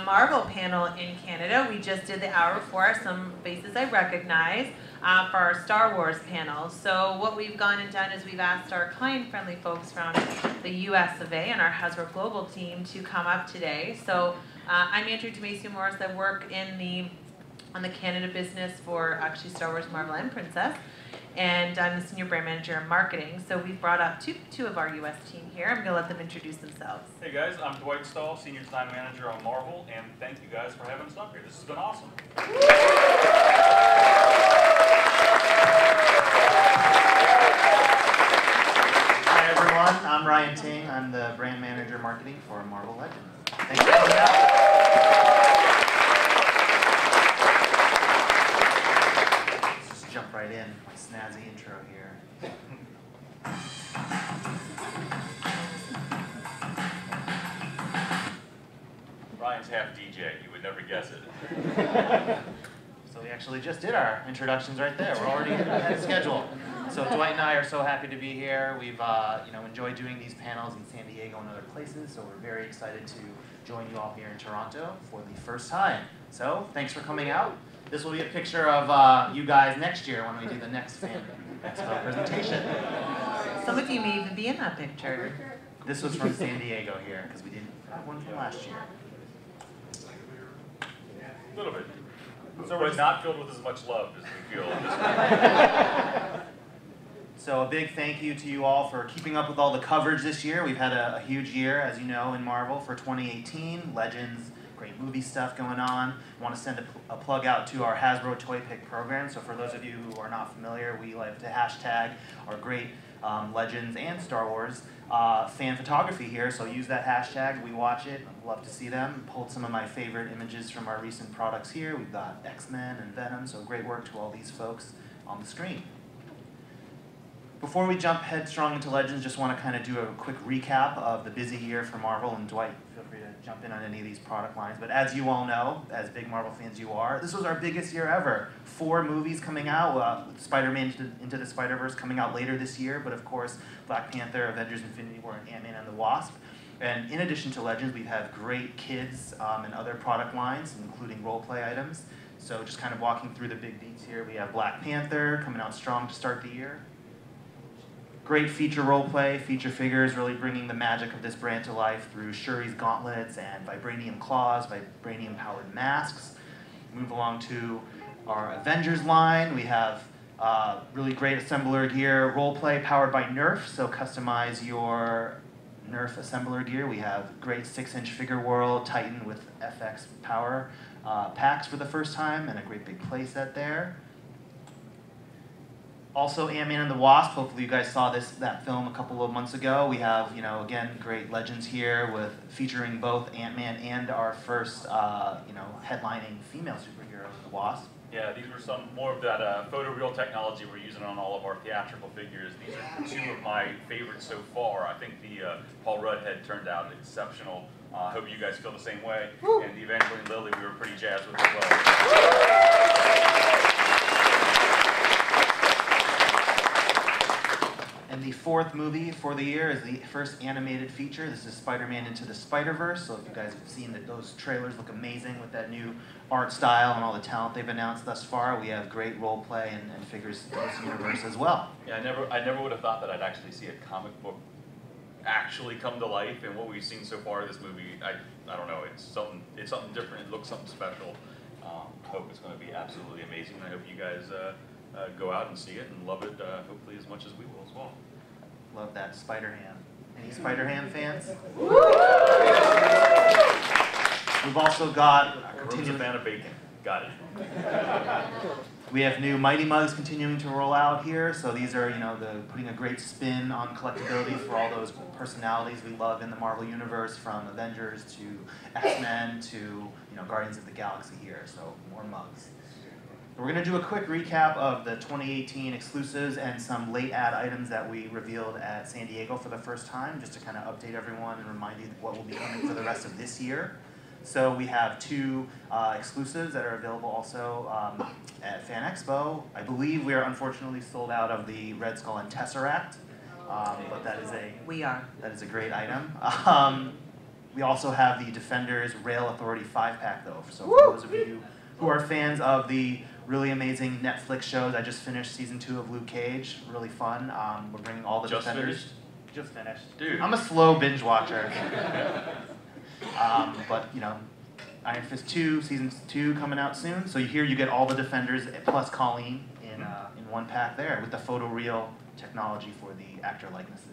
Marvel panel in Canada. We just did the hour before, some faces I recognize, for our Star Wars panel. So what we've gone and done is we've asked our client-friendly folks from the US of A and our Hasbro Global team to come up today. So I'm Andrew Demasio Morris. I work on the Canada business for actually Star Wars, Marvel, and Princess. And I'm the Senior Brand Manager in Marketing. So we've brought up two of our US team here. I'm gonna let them introduce themselves. Hey guys, I'm Dwight Stahl, Senior Design Manager on Marvel, and thank you guys for having us up here. This has been awesome. Hi everyone, I'm Ryan Ting. I'm the Brand Manager Marketing for Marvel Legends. Thanks for coming out. Jump right in, my snazzy intro here. Ryan's half DJ, you would never guess it. So we actually just did our introductions right there. We're already ahead of schedule. So Dwight and I are so happy to be here. We've enjoyed doing these panels in San Diego and other places, so we're very excited to join you all here in Toronto for the first time. So thanks for coming out. This will be a picture of you guys next year when we do the next Fan Expo presentation. Some of you may even be in that picture. This was from San Diego here, because we didn't have one from last year. A little bit. So we're not filled with as much love as we feel in this one. So a big thank you to you all for keeping up with all the coverage this year. We've had a huge year, as you know, in Marvel for 2018. Legends, great movie stuff going on. I want to send a plug out to our Hasbro Toy Pick program. So for those of you who are not familiar, we like to hashtag our great Legends and Star Wars fan photography here. So use that hashtag. We watch it. I'd love to see them. Pulled some of my favorite images from our recent products here. We've got X-Men and Venom. So great work to all these folks on the screen. Before we jump headstrong into Legends, just want to kind of do a quick recap of the busy year for Marvel, and Dwight, feel free to jump in on any of these product lines. But as you all know, as big Marvel fans you are, this was our biggest year ever. 4 movies coming out, Spider-Man Into the Spider-Verse coming out later this year, but of course, Black Panther, Avengers Infinity War, and Ant-Man and the Wasp. And in addition to Legends, we have great kids and other product lines, including role-play items. So just kind of walking through the big beats here, we have Black Panther coming out strong to start the year. Great feature roleplay, feature figures, really bringing the magic of this brand to life through Shuri's gauntlets and vibranium claws, vibranium-powered masks. Move along to our Avengers line. We have really great assembler gear, roleplay powered by Nerf, so customize your Nerf assembler gear. We have great 6-inch figure world, Titan with FX power packs for the first time, and a great big playset there. Also, Ant-Man and the Wasp. Hopefully you guys saw that film a couple of months ago. We have, again, great Legends here with featuring both Ant-Man and our first, headlining female superhero, the Wasp. Yeah, these were some more of that photoreal technology we're using on all of our theatrical figures. These are 2 of my favorites so far. I think the Paul Rudd head turned out exceptional. I hope you guys feel the same way. Woo! And the Evangeline Lilly we were pretty jazzed with as well. And the 4th movie for the year is the first animated feature. This is Spider-Man Into the Spider-Verse. So if you guys have seen those trailers look amazing with that new art style and all the talent they've announced thus far. We have great role play and figures in this universe as well. Yeah, I never would have thought that I'd actually see a comic book actually come to life, and what we've seen so far in this movie, I don't know, it's something different. It looks something special. I hope it's going to be absolutely amazing. I hope you guys go out and see it and love it, hopefully as much as we will as well. Love that Spider-Ham. Any Spider-Ham fans? We've also got Room's a fan of bacon. Got it. We have new Mighty Mugs continuing to roll out here. So these are, putting a great spin on collectability for all those personalities we love in the Marvel Universe, from Avengers to X-Men to, Guardians of the Galaxy here. So more mugs. We're going to do a quick recap of the 2018 exclusives and some late ad items that we revealed at San Diego for the first time, just to kind of update everyone and remind you what will be coming for the rest of this year. So we have 2 exclusives that are available also at Fan Expo. I believe we are unfortunately sold out of the Red Skull and Tesseract, but that is a great item. We also have the Defenders Rail Authority 5-pack though. So for those of you who are fans of the really amazing Netflix shows, I just finished season 2 of Luke Cage. Really fun. We're bringing all the Defenders. Just finished. Dude. I'm a slow binge watcher. But you know, Iron Fist 2, season 2 coming out soon. So here you get all the Defenders plus Colleen in one pack there with the photoreal technology for the actor likenesses.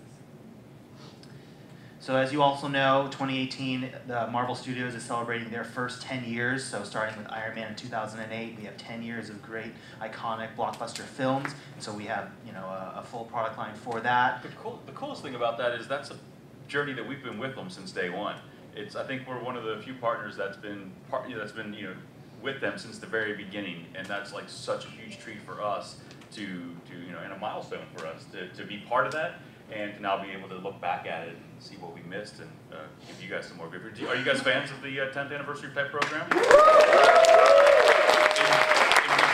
So as you also know, 2018, the Marvel Studios is celebrating their first 10 years. So starting with Iron Man in 2008, we have 10 years of great, iconic blockbuster films. So we have, you know, a full product line for that. The coolest thing about that is that's a journey that we've been with them since day one. I think we're one of the few partners that's been with them since the very beginning, and that's like such a huge treat for us to and a milestone for us to be part of that. And to now be able to look back at it and see what we missed and give you guys some more good. Are you guys fans of the 10th anniversary type program? And would you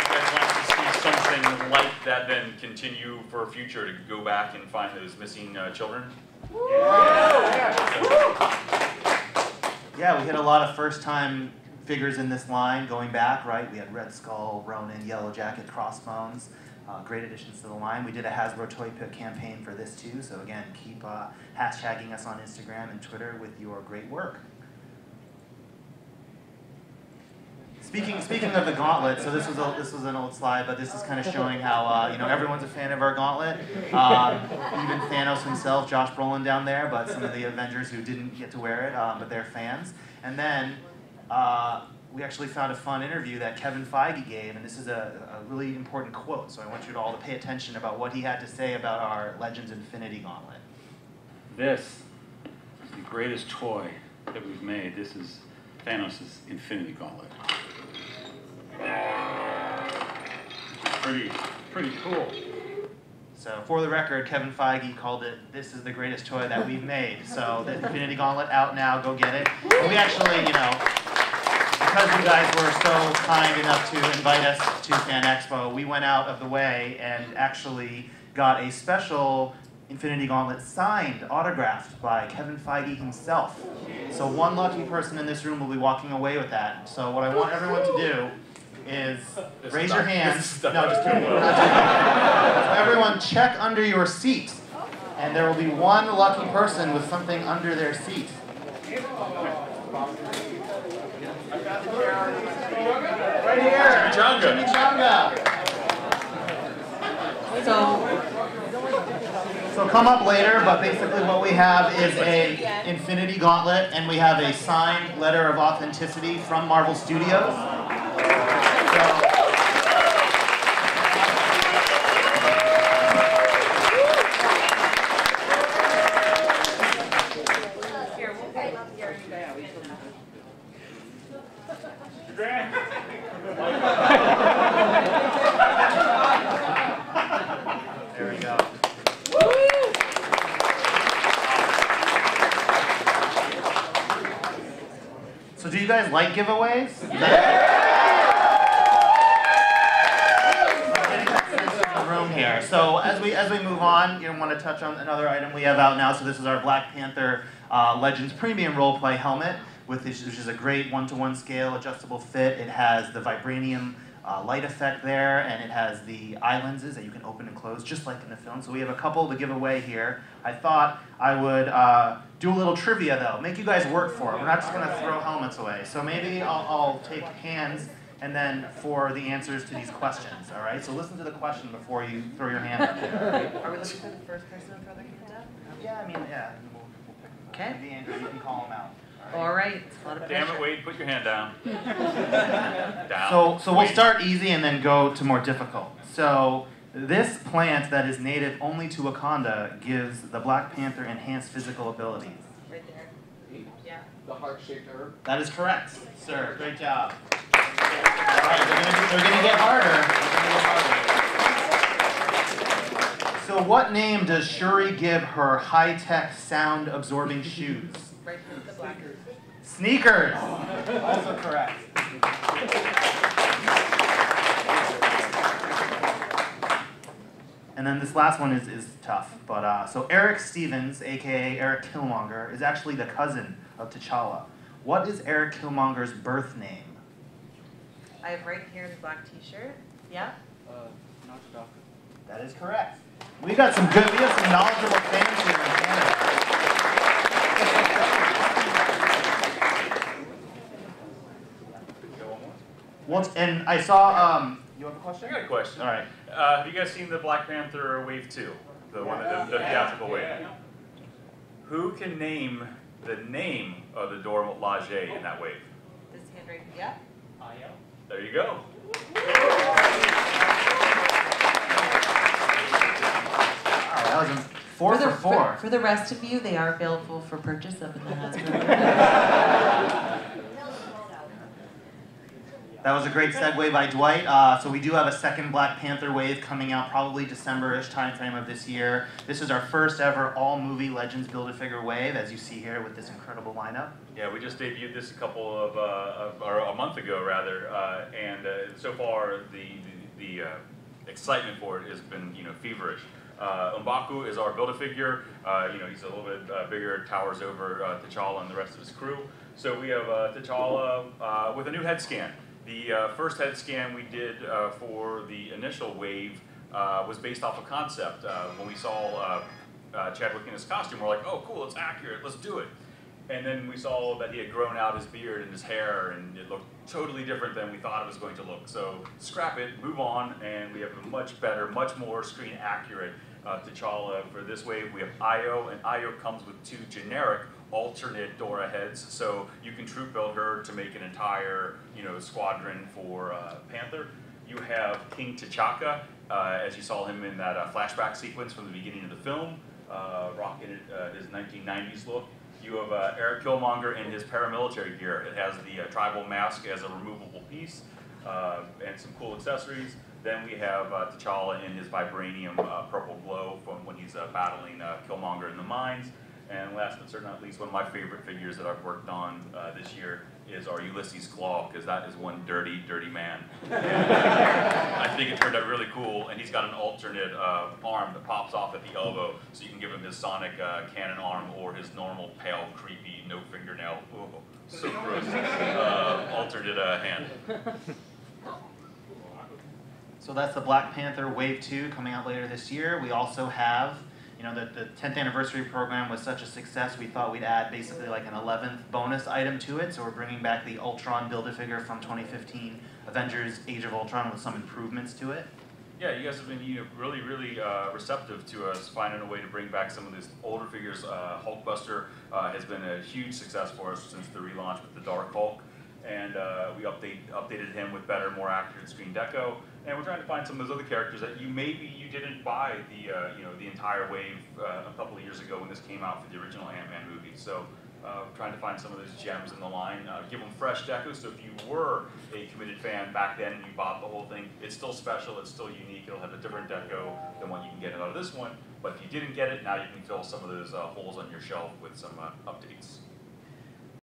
guys like to see something like that then continue for a future to go back and find those missing children? Yeah, we hit a lot of first-time figures in this line going back, right? We had Red Skull, Ronin, Yellow Jacket, Crossbones. Great additions to the line. We did a Hasbro Toy Pick campaign for this too, so again, keep hashtagging us on Instagram and Twitter with your great work. Speaking of the gauntlet, so this was an old slide, but this is kind of showing how everyone's a fan of our gauntlet. Even Thanos himself, Josh Brolin down there, but some of the Avengers who didn't get to wear it, but they're fans. And then we actually found a fun interview that Kevin Feige gave, and this is a really important quote, so I want you all to pay attention about what he had to say about our Legends Infinity Gauntlet. This is the greatest toy that we've made. This is Thanos' Infinity Gauntlet. Pretty cool. So for the record, Kevin Feige called it, this is the greatest toy that we've made. So the Infinity Gauntlet out now, go get it. And we actually, because you guys were so kind enough to invite us to Fan Expo, we went out of the way and actually got a special Infinity Gauntlet signed, autographed by Kevin Feige himself. So one lucky person in this room will be walking away with that. So what I want everyone to do is raise your hands. No, just kidding. We're not doing that. So everyone check under your seat. And there will be one lucky person with something under their seat. Right here. Chimichanga. So come up later, but basically what we have is a Infinity Gauntlet, and we have a signed letter of authenticity from Marvel Studios. There we go. So do you guys like giveaways? Here. So as we move on, you want to touch on another item we have out now. So this is our Black Panther Legends Premium Roleplay Helmet, which is a great one-to-one scale adjustable fit. It has the vibranium light effect there, and it has the eye lenses that you can open and close just like in the film. So we have a couple to give away here. I thought I would do a little trivia though, make you guys work for it. We're not just going to throw helmets away. So maybe I'll take hands and then for the answers to these questions, all right? So listen to the question before you throw your hand up there. Are we looking for the first person to throw their hand up? Yeah, I mean, yeah. We'll pick them. Okay. Maybe Andrew, you can call them out. All right. It's a lot of Damn pressure. it, Wade, put your hand down. Down. So we'll start easy and then go to more difficult. So this plant that is native only to Wakanda gives the Black Panther enhanced physical abilities. Right there. Yeah. The heart-shaped herb. That is correct, sir. Great job. All right, they're gonna get harder. So what name does Shuri give her high-tech sound-absorbing shoes? Right from the black. Sneakers. Also correct. And then this last one is tough, but so Eric Stevens, aka Eric Killmonger, is actually the cousin of T'Challa. What is Eric Killmonger's birth name? I have right here in the black t-shirt. Yeah? That is correct. We have some knowledgeable fans here in Canada. Well, and I saw, you have a question? I got a question. All right. Have you guys seen the Black Panther Wave 2? The one, the theatrical wave? Who can name the name of the Dora Milaje in that wave? This hand right here. Yeah? There you go. Wow, that was 4 for 4. For the rest of you, they are available for purchase up in the Hasbro. That was a great segue by Dwight. So we do have a second Black Panther wave coming out probably December-ish timeframe of this year. This is our first ever all-movie Legends Build-A-Figure wave, as you see here with this incredible lineup. Yeah, we just debuted this or a month ago rather, and so far the excitement for it has been feverish. M'Baku is our Build-A-Figure. He's a little bit bigger, towers over T'Challa and the rest of his crew. So we have T'Challa with a new head scan. The first head scan we did for the initial wave was based off a concept. When we saw Chadwick in his costume, we're like, oh cool, it's accurate, let's do it. And then we saw that he had grown out his beard and his hair, and it looked totally different than we thought it was going to look. So scrap it, move on, and we have a much better, much more screen accurate T'Challa for this wave. We have Io, and Io comes with 2 generic alternate Dora heads, so you can troop build her to make an entire, squadron for Panther. You have King T'Chaka, as you saw him in that flashback sequence from the beginning of the film, rocking his 1990s look. You have Eric Killmonger in his paramilitary gear. It has the tribal mask as a removable piece, and some cool accessories. Then we have T'Challa in his vibranium purple glow from when he's battling Killmonger in the mines. And last but certainly not least, one of my favorite figures that I've worked on this year is our Ulysses Claw, because that is one dirty, dirty man. I think it turned out really cool, and he's got an alternate arm that pops off at the elbow, so you can give him his sonic cannon arm or his normal pale, creepy, no fingernail, so gross, alternate hand. So that's the Black Panther Wave 2 coming out later this year. We also have, the 10th anniversary program was such a success, we thought we'd add basically like an 11th bonus item to it. So we're bringing back the Ultron Build-A-Figure from 2015 Avengers Age of Ultron with some improvements to it. Yeah, you guys have been really, really receptive to us finding a way to bring back some of these older figures. Hulkbuster has been a huge success for us since the relaunch with the Dark Hulk. And we updated him with better, more accurate screen deco. And we're trying to find some of those other characters that maybe you didn't buy the entire wave a couple of years ago when this came out for the original Ant-Man movie. So trying to find some of those gems in the line, give them fresh deco. So if you were a committed fan back then and you bought the whole thing, it's still special, it's still unique. It'll have a different deco than what you can get out of this one. But if you didn't get it, now you can fill some of those holes on your shelf with some updates.